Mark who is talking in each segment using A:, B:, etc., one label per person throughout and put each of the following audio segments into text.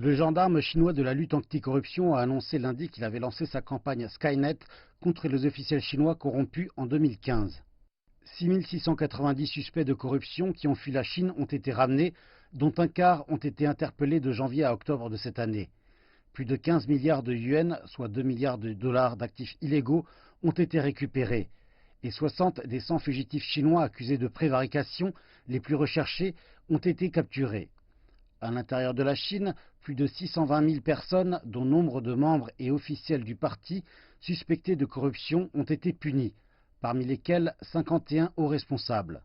A: Le gendarme chinois de la lutte anticorruption a annoncé lundi qu'il avait lancé sa campagne Skynet contre les officiels chinois corrompus en 2015. 6 690 suspects de corruption qui ont fui la Chine ont été ramenés, dont un quart ont été interpellés de janvier à octobre de cette année. Plus de 15 milliards de yuan, soit 2 milliards de dollars d'actifs illégaux, ont été récupérés. Et 60 des 100 fugitifs chinois accusés de prévarication, les plus recherchés, ont été capturés. À l'intérieur de la Chine, plus de 620 000 personnes, dont nombre de membres et officiels du parti, suspectés de corruption, ont été punies, parmi lesquels 51 hauts responsables.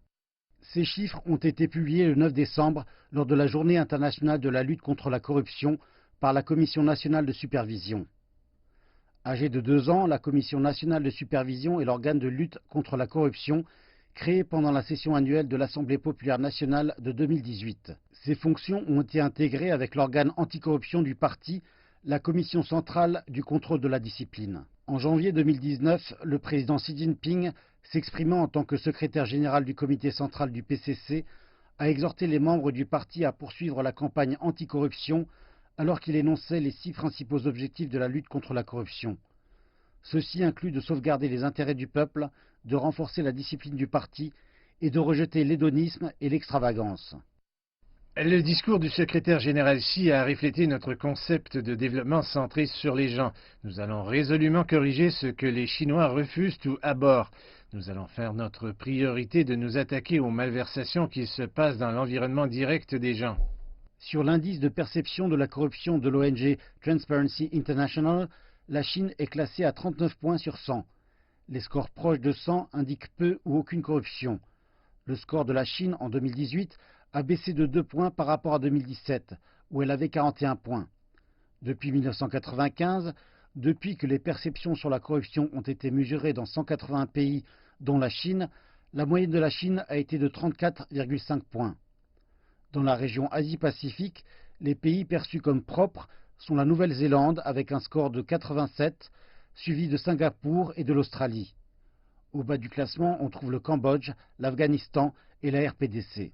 A: Ces chiffres ont été publiés le 9 décembre lors de la Journée internationale de la lutte contre la corruption par la Commission nationale de supervision. Âgée de 2 ans, la Commission nationale de supervision est l'organe de lutte contre la corruption créé pendant la session annuelle de l'Assemblée populaire nationale de 2018. Ces fonctions ont été intégrées avec l'organe anticorruption du parti, la Commission centrale du contrôle de la discipline. En janvier 2019, le président Xi Jinping, s'exprimant en tant que secrétaire général du comité central du PCC, a exhorté les membres du parti à poursuivre la campagne anticorruption alors qu'il énonçait les 6 principaux objectifs de la lutte contre la corruption. Ceux-ci incluent de sauvegarder les intérêts du peuple, de renforcer la discipline du parti et de rejeter l'hédonisme et l'extravagance.
B: Le discours du secrétaire général Xi a reflété notre concept de développement centré sur les gens. Nous allons résolument corriger ce que les Chinois refusent ou abhorrent. Nous allons faire notre priorité de nous attaquer aux malversations qui se passent dans l'environnement direct des gens.
A: Sur l'indice de perception de la corruption de l'ONG Transparency International, la Chine est classée à 39 points sur 100. Les scores proches de 100 indiquent peu ou aucune corruption. Le score de la Chine en 2018 a baissé de 2 points par rapport à 2017, où elle avait 41 points. Depuis 1995, depuis que les perceptions sur la corruption ont été mesurées dans 180 pays, dont la Chine, la moyenne de la Chine a été de 34,5 points. Dans la région Asie-Pacifique, les pays perçus comme propres sont la Nouvelle-Zélande avec un score de 87, suivi de Singapour et de l'Australie. Au bas du classement, on trouve le Cambodge, l'Afghanistan et la RPDC.